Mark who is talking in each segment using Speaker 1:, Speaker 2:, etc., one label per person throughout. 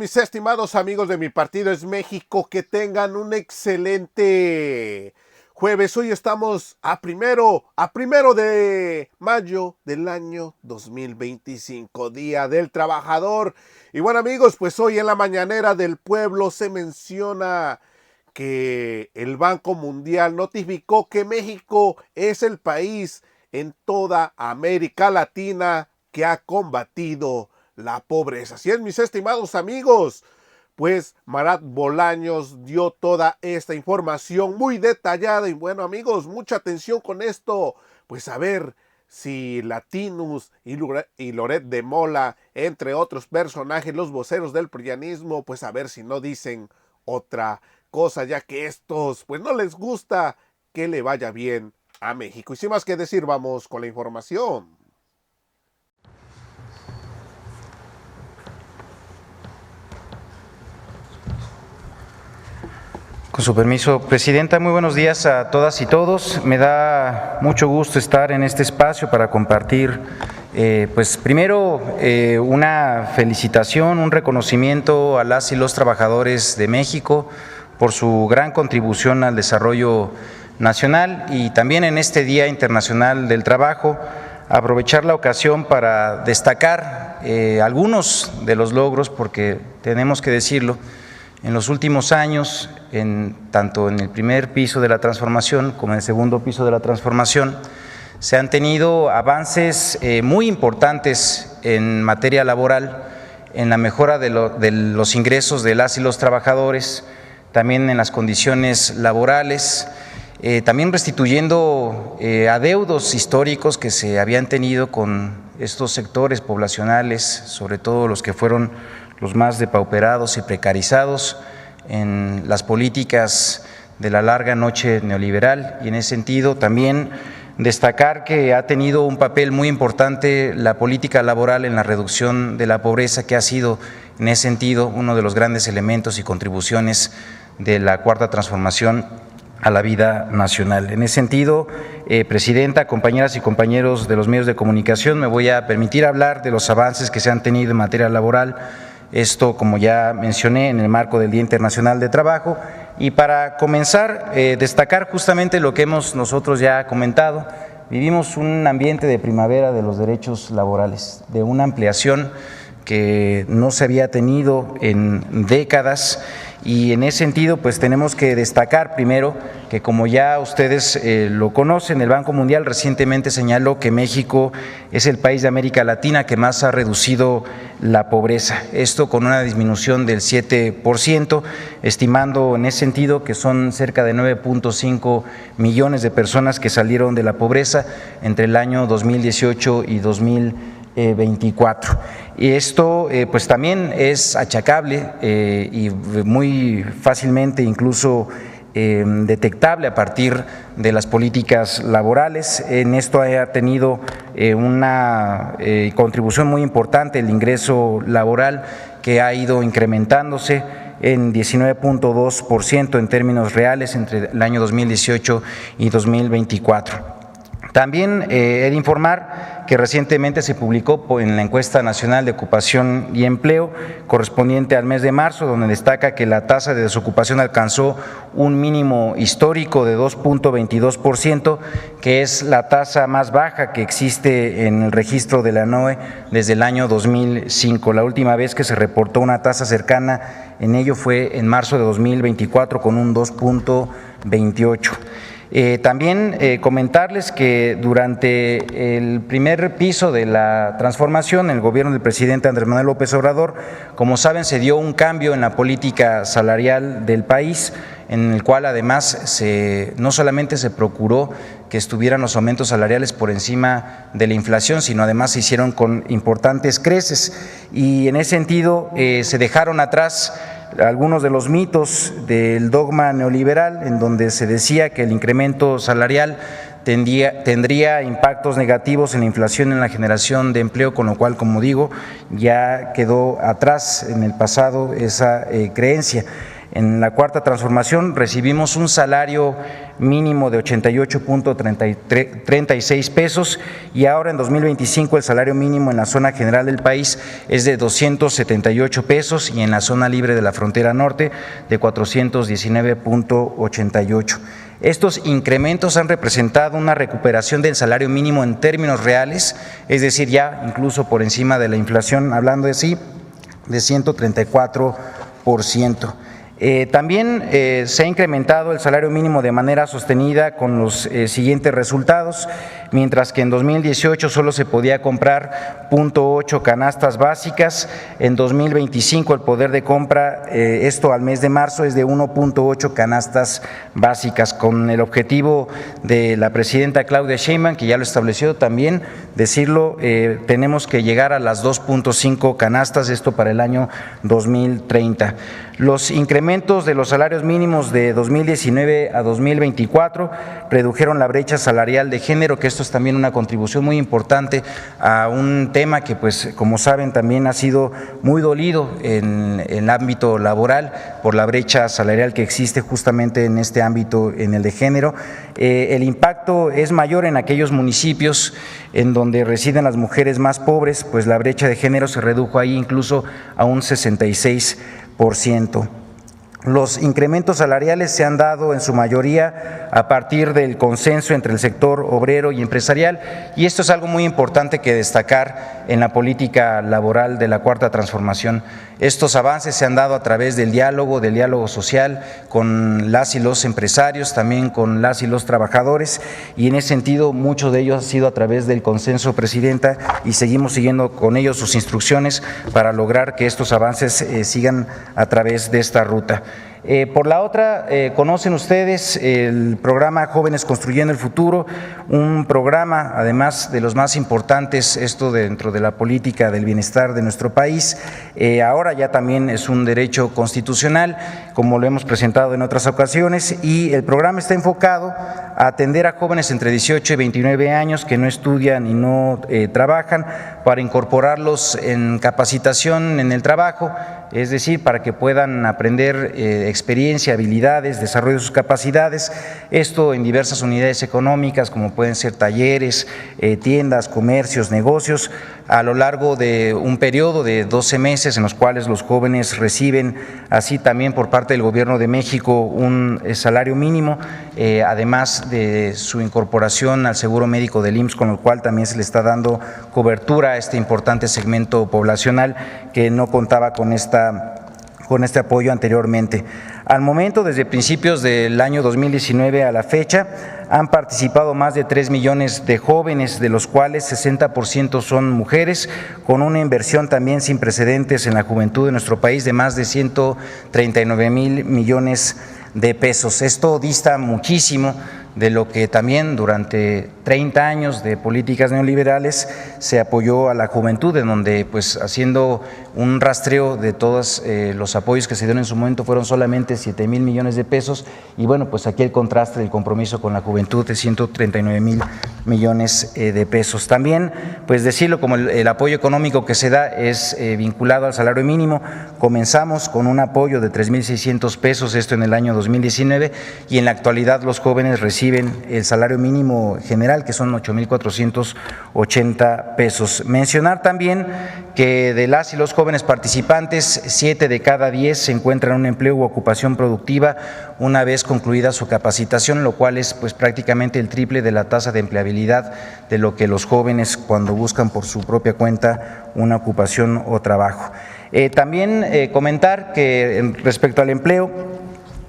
Speaker 1: mis estimados amigos de mi partido es México, que tengan un excelente jueves. Hoy estamos a primero de mayo del año 2025, Día del Trabajador. Y bueno amigos, pues hoy en la mañanera del pueblo se menciona que el Banco Mundial notificó que México es el país en toda América Latina que ha combatido la pobreza. Así es, mis estimados amigos, pues Marat Bolaños dio toda esta información muy detallada. Y bueno amigos, mucha atención con esto, pues a ver si Latinus y Loret de Mola, entre otros personajes, los voceros del prianismo, pues a ver si no dicen otra cosa, ya que estos pues no les gusta que le vaya bien a México. Y sin más que decir, vamos con la información.
Speaker 2: Con su permiso, Presidenta, muy buenos días a todas y todos. Me da mucho gusto estar en este espacio para compartir, pues primero una felicitación, un reconocimiento a las y los trabajadores de México por su gran contribución al desarrollo nacional y también en este Día Internacional del Trabajo, aprovechar la ocasión para destacar algunos de los logros, porque tenemos que decirlo. En los últimos años, tanto en el primer piso de la transformación como en el segundo piso de la transformación, se han tenido avances muy importantes en materia laboral, en la mejora de los ingresos de las y los trabajadores, también en las condiciones laborales, también restituyendo adeudos históricos que se habían tenido con estos sectores poblacionales, sobre todo los que fueron los más depauperados y precarizados en las políticas de la larga noche neoliberal. Y en ese sentido también destacar que ha tenido un papel muy importante la política laboral en la reducción de la pobreza, que ha sido en ese sentido uno de los grandes elementos y contribuciones de la Cuarta Transformación a la vida nacional. En ese sentido, Presidenta, compañeras y compañeros de los medios de comunicación, me voy a permitir hablar de los avances que se han tenido en materia laboral. Esto, como ya mencioné, en el marco del Día Internacional de Trabajo. Y para comenzar, destacar justamente lo que hemos nosotros ya comentado. Vivimos un ambiente de primavera de los derechos laborales, de una ampliación que no se había tenido en décadas. Y en ese sentido, pues tenemos que destacar primero que, como ya ustedes lo conocen, el Banco Mundial recientemente señaló que México es el país de América Latina que más ha reducido la pobreza, esto con una disminución del 7%, estimando en ese sentido que son cerca de 9.5 millones de personas que salieron de la pobreza entre el año 2018 y 2024. Y esto pues también es achacable y muy fácilmente incluso detectable a partir de las políticas laborales. En esto ha tenido una contribución muy importante el ingreso laboral, que ha ido incrementándose en 19.2% en términos reales entre el año 2018 y 2024. También he de informar que recientemente se publicó en la encuesta nacional de ocupación y empleo correspondiente al mes de marzo, donde destaca que la tasa de desocupación alcanzó un mínimo histórico de 2.22%, que es la tasa más baja que existe en el registro de la NOE desde el año 2005. La última vez que se reportó una tasa cercana en ello fue en marzo de 2024 con un 2.28%. También comentarles que durante el primer piso de la transformación, el gobierno del presidente Andrés Manuel López Obrador, como saben, se dio un cambio en la política salarial del país, en el cual además no solamente se procuró que estuvieran los aumentos salariales por encima de la inflación, sino además se hicieron con importantes creces. Y en ese sentido se dejaron atrás algunos de los mitos del dogma neoliberal, en donde se decía que el incremento salarial tendría impactos negativos en la inflación y en la generación de empleo, con lo cual, como digo, ya quedó atrás en el pasado esa creencia. En la Cuarta Transformación recibimos un salario mínimo de 88.36 pesos y ahora en 2025 el salario mínimo en la zona general del país es de 278 pesos y en la zona libre de la frontera norte de 419.88. Estos incrementos han representado una recuperación del salario mínimo en términos reales, es decir, ya incluso por encima de la inflación, hablando de sí, de 134%. También se ha incrementado el salario mínimo de manera sostenida con los siguientes resultados. Mientras que en 2018 solo se podía comprar 0.8 canastas básicas, en 2025 el poder de compra, esto al mes de marzo, es de 1.8 canastas básicas, con el objetivo de la presidenta Claudia Sheinbaum, que ya lo estableció también, decirlo, tenemos que llegar a las 2.5 canastas, esto para el año 2030. Los incrementos de los salarios mínimos de 2019 a 2024 redujeron la brecha salarial de género, que esto es también una contribución muy importante a un tema que, pues, como saben, también ha sido muy dolido en el ámbito laboral por la brecha salarial que existe justamente en este ámbito, en el de género. El impacto es mayor en aquellos municipios en donde residen las mujeres más pobres, pues la brecha de género se redujo ahí incluso a un 66%. Los incrementos salariales se han dado en su mayoría a partir del consenso entre el sector obrero y empresarial, y esto es algo muy importante que destacar en la política laboral de la Cuarta Transformación. Estos avances se han dado a través del diálogo social con las y los empresarios, también con las y los trabajadores, y en ese sentido mucho de ello ha sido a través del consenso, Presidenta, y seguimos siguiendo con ellos sus instrucciones para lograr que estos avances sigan a través de esta ruta. Por la otra, conocen ustedes el programa Jóvenes Construyendo el Futuro, un programa además de los más importantes, esto dentro de la política del bienestar de nuestro país. Ahora ya también es un derecho constitucional, como lo hemos presentado en otras ocasiones, y el programa está enfocado a atender a jóvenes entre 18 y 29 años que no estudian y no trabajan, para incorporarlos en capacitación en el trabajo, es decir, para que puedan aprender experiencia, habilidades, desarrollo de sus capacidades, esto en diversas unidades económicas como pueden ser talleres, tiendas, comercios, negocios, a lo largo de un periodo de 12 meses en los cuales los jóvenes reciben, así también por parte del Gobierno de México, un salario mínimo, además de su incorporación al seguro médico del IMSS, con lo cual también se le está dando cobertura a este importante segmento poblacional que no contaba con este apoyo anteriormente. Al momento, desde principios del año 2019 a la fecha, han participado más de 3 millones de jóvenes, de los cuales 60% son mujeres, con una inversión también sin precedentes en la juventud de nuestro país de más de 139,000 millones de pesos. Esto dista muchísimo de lo que también durante 30 años de políticas neoliberales se apoyó a la juventud, en donde, pues, haciendo un rastreo de todos los apoyos que se dieron en su momento, fueron solamente 7,000 millones de pesos, y bueno, pues aquí el contraste del compromiso con la juventud de 139,000 millones de pesos. También, pues decirlo, como el apoyo económico que se da es vinculado al salario mínimo. Comenzamos con un apoyo de 3,600 pesos, esto en el año 2019, y en la actualidad los jóvenes reciben el salario mínimo general, que son 8,480 pesos. Mencionar también que de las y los jóvenes participantes, 7 de cada 10 se encuentran en un empleo u ocupación productiva una vez concluida su capacitación, lo cual es, pues, prácticamente el triple de la tasa de empleabilidad de lo que los jóvenes cuando buscan por su propia cuenta una ocupación o trabajo. También comentar que respecto al empleo,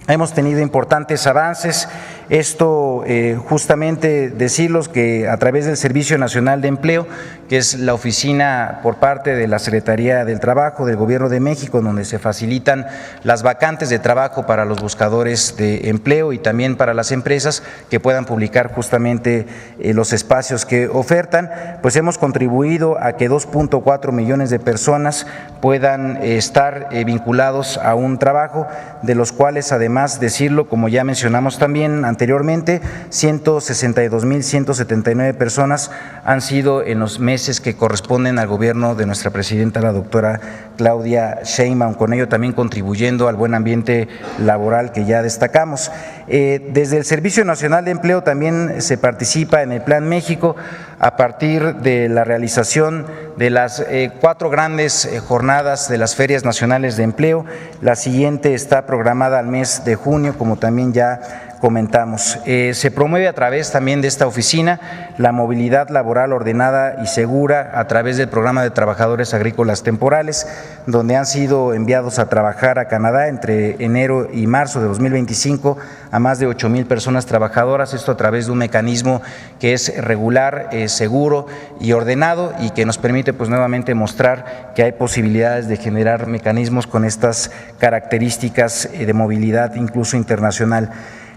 Speaker 2: hemos tenido importantes avances. Esto justamente decirlos que a través del Servicio Nacional de Empleo, que es la oficina por parte de la Secretaría del Trabajo del Gobierno de México, donde se facilitan las vacantes de trabajo para los buscadores de empleo y también para las empresas que puedan publicar justamente los espacios que ofertan, pues hemos contribuido a que 2.4 millones de personas puedan estar vinculados a un trabajo, de los cuales, además decirlo, como ya mencionamos también anteriormente, anteriormente, 162,179 personas han sido en los meses que corresponden al gobierno de nuestra presidenta, la doctora Claudia Sheinbaum, con ello también contribuyendo al buen ambiente laboral que ya destacamos. Desde el Servicio Nacional de Empleo también se participa en el Plan México a partir de la realización de las 4 grandes jornadas de las Ferias Nacionales de Empleo. La siguiente está programada al mes de junio, como también ya comentamos. Se promueve a través también de esta oficina la movilidad laboral ordenada y segura a través del programa de trabajadores agrícolas temporales, donde han sido enviados a trabajar a Canadá entre enero y marzo de 2025 a más de 8,000 personas trabajadoras, esto a través de un mecanismo que es regular, seguro y ordenado, y que nos permite pues nuevamente mostrar que hay posibilidades de generar mecanismos con estas características de movilidad incluso internacional.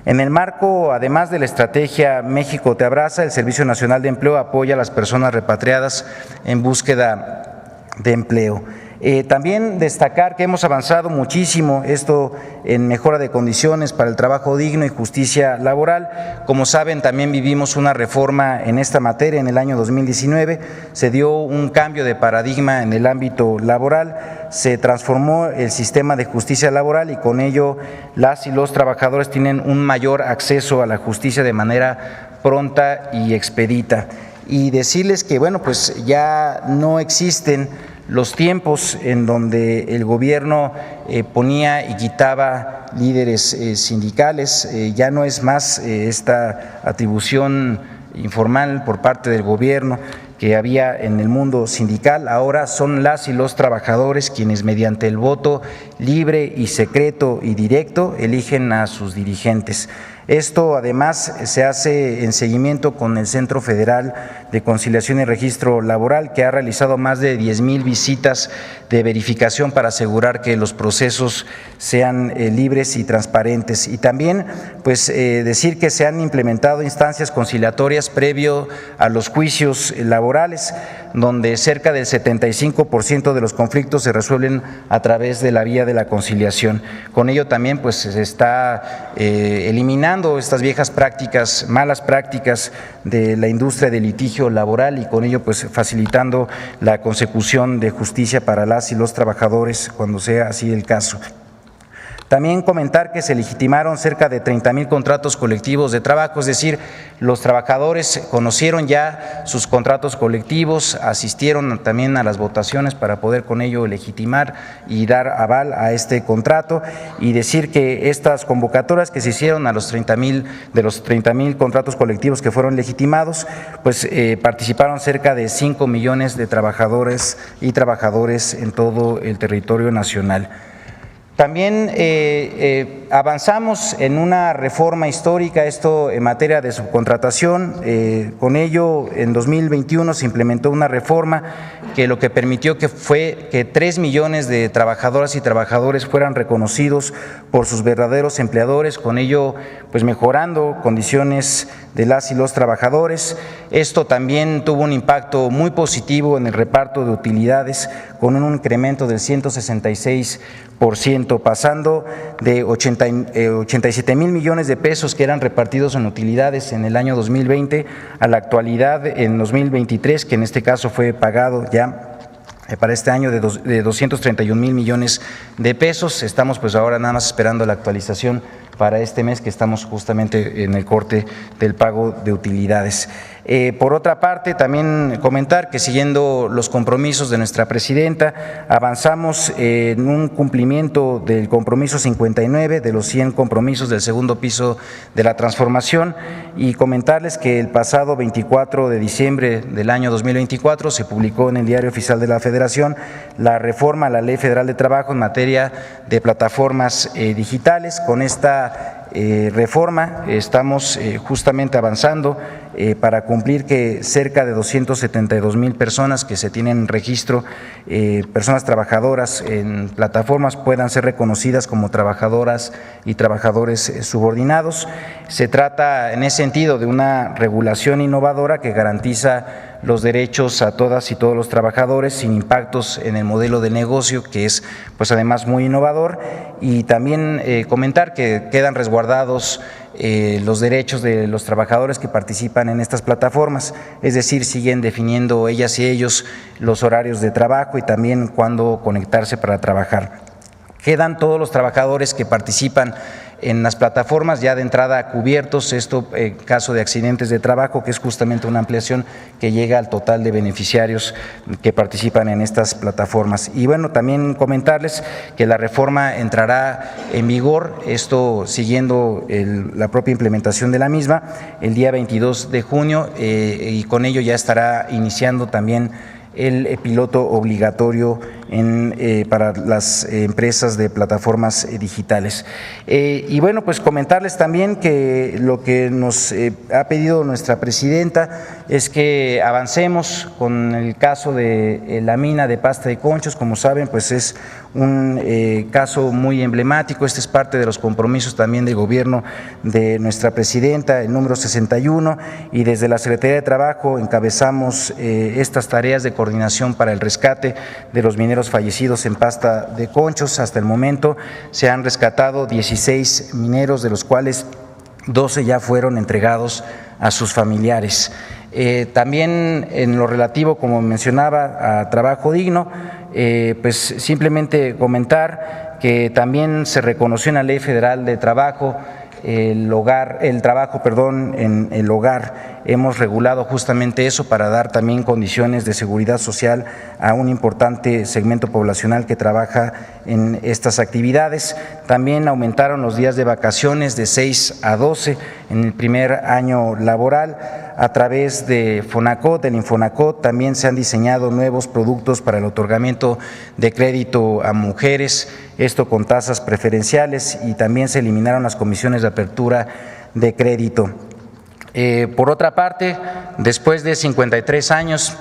Speaker 2: En el marco, además de la estrategia México te abraza, el Servicio Nacional de Empleo apoya a las personas repatriadas en búsqueda de empleo. También destacar que hemos avanzado muchísimo esto en mejora de condiciones para el trabajo digno y justicia laboral. Como saben, también vivimos una reforma en esta materia en el año 2019, se dio un cambio de paradigma en el ámbito laboral, se transformó el sistema de justicia laboral y con ello las y los trabajadores tienen un mayor acceso a la justicia de manera pronta y expedita. Y decirles que, bueno, pues ya no existen los tiempos en donde el gobierno ponía y quitaba líderes sindicales, ya no es más esta atribución informal por parte del gobierno que había en el mundo sindical. Ahora son las y los trabajadores quienes mediante el voto libre y secreto y directo eligen a sus dirigentes. Esto además se hace en seguimiento con el Centro Federal de Conciliación y Registro Laboral, que ha realizado más de 10,000 visitas de verificación para asegurar que los procesos sean libres y transparentes. Y también pues decir que se han implementado instancias conciliatorias previo a los juicios laborales, donde cerca del 75% de los conflictos se resuelven a través de la vía de la conciliación. Con ello también pues se está eliminando estas viejas prácticas, malas prácticas de la industria del litigio laboral y con ello pues facilitando la consecución de justicia para las y los trabajadores cuando sea así el caso. También comentar que se legitimaron cerca de 30,000 contratos colectivos de trabajo, es decir, los trabajadores conocieron ya sus contratos colectivos, asistieron también a las votaciones para poder con ello legitimar y dar aval a este contrato, y decir que estas convocatorias que se hicieron a los 30,000 de los 30,000 contratos colectivos que fueron legitimados, pues participaron cerca de 5 millones de trabajadores y trabajadores en todo el territorio nacional. También avanzamos en una reforma histórica, esto en materia de subcontratación. Con ello, en 2021 se implementó una reforma que lo que permitió fue que 3 millones de trabajadoras y trabajadores fueran reconocidos por sus verdaderos empleadores, con ello pues mejorando condiciones de las y los trabajadores. Esto también tuvo un impacto muy positivo en el reparto de utilidades, con un incremento del 166%, pasando de 87,000 millones de pesos que eran repartidos en utilidades en el año 2020 a la actualidad en 2023, que en este caso fue pagado ya para este año de 231,000 millones de pesos. Estamos pues ahora nada más esperando la actualización para este mes, que estamos justamente en el corte del pago de utilidades. Por otra parte, también comentar que siguiendo los compromisos de nuestra presidenta, avanzamos en un cumplimiento del compromiso 59 de los 100 compromisos del segundo piso de la transformación, y comentarles que el pasado 24 de diciembre del año 2024 se publicó en el Diario Oficial de la Federación la reforma a la Ley Federal de Trabajo en materia de plataformas digitales. Con esta reforma estamos justamente avanzando para cumplir que cerca de 272,000 personas que se tienen en registro, personas trabajadoras en plataformas, puedan ser reconocidas como trabajadoras y trabajadores subordinados. Se trata en ese sentido de una regulación innovadora que garantiza los derechos a todas y todos los trabajadores sin impactos en el modelo de negocio, que es pues además muy innovador, y también comentar que quedan resguardados los derechos de los trabajadores que participan en estas plataformas, es decir, siguen definiendo ellas y ellos los horarios de trabajo y también cuándo conectarse para trabajar. Quedan todos los trabajadores que participan en las plataformas ya de entrada cubiertos, esto en caso de accidentes de trabajo, que es justamente una ampliación que llega al total de beneficiarios que participan en estas plataformas. Y bueno, también comentarles que la reforma entrará en vigor, esto siguiendo la propia implementación de la misma, el día 22 de junio y con ello ya estará iniciando también el piloto obligatorio para las empresas de plataformas digitales. Y bueno, pues comentarles también que lo que nos ha pedido nuestra presidenta es que avancemos con el caso de la mina de Pasta de Conchos. Como saben, pues es un caso muy emblemático, este es parte de los compromisos también del gobierno de nuestra presidenta, el número 61, y desde la Secretaría de Trabajo encabezamos estas tareas de coordinación para el rescate de los mineros fallecidos en Pasta de Conchos. Hasta el momento se han rescatado 16 mineros, de los cuales 12 ya fueron entregados a sus familiares. También en lo relativo, como mencionaba, a trabajo digno, pues simplemente comentar que también se reconoció en la Ley Federal de Trabajo el trabajo en el hogar. Hemos regulado justamente eso para dar también condiciones de seguridad social a un importante segmento poblacional que trabaja en estas actividades. También aumentaron los días de vacaciones de 6 a 12 en el primer año laboral. A través de Fonacot, del Infonacot, también se han diseñado nuevos productos para el otorgamiento de crédito a mujeres, esto con tasas preferenciales, y también se eliminaron las comisiones de apertura de crédito. Por otra parte, después de 53 años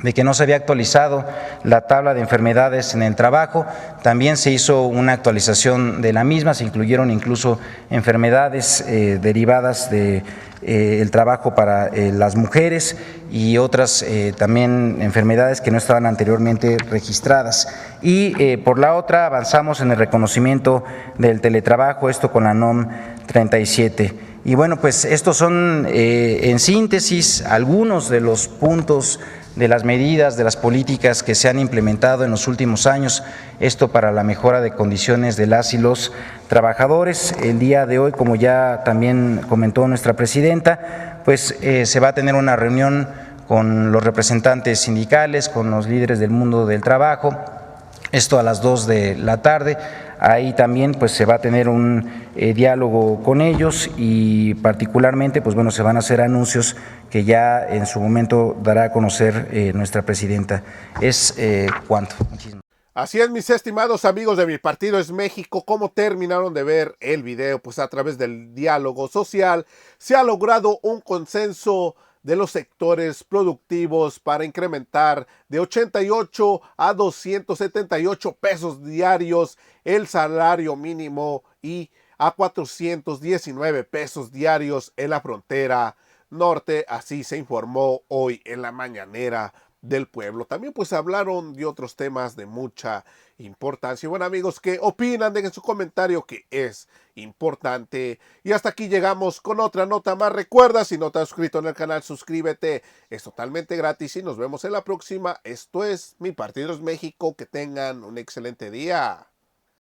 Speaker 2: de que no se había actualizado la tabla de enfermedades en el trabajo, también se hizo una actualización de la misma, se incluyeron incluso enfermedades derivadas de el trabajo para las mujeres y otras también enfermedades que no estaban anteriormente registradas. Y por la otra avanzamos en el reconocimiento del teletrabajo, esto con la NOM 37. Y bueno, pues estos son en síntesis algunos de los puntos de las medidas, de las políticas que se han implementado en los últimos años, esto para la mejora de condiciones de las y los trabajadores. El día de hoy, como ya también comentó nuestra presidenta, pues se va a tener una reunión con los representantes sindicales, con los líderes del mundo del trabajo, esto a las 2 de la tarde. Ahí también pues se va a tener un diálogo con ellos y particularmente pues bueno, se van a hacer anuncios que ya en su momento dará a conocer nuestra presidenta. Es cuanto. Muchísimas.
Speaker 1: Así es, mis estimados amigos de Mi Partido es México, como terminaron de ver el video, pues a través del diálogo social se ha logrado un consenso de los sectores productivos para incrementar de 88 a 278 pesos diarios el salario mínimo y a 419 pesos diarios en la frontera norte. Así se informó hoy en la mañanera del pueblo. También pues hablaron de otros temas de mucha importancia. Bueno, amigos, ¿qué opinan? Dejen su comentario, que es importante. Y hasta aquí llegamos con otra nota más. Recuerda, si no te has suscrito en el canal, suscríbete, es totalmente gratis y nos vemos en la próxima. Esto es Mi Partido es México. Que tengan un excelente día.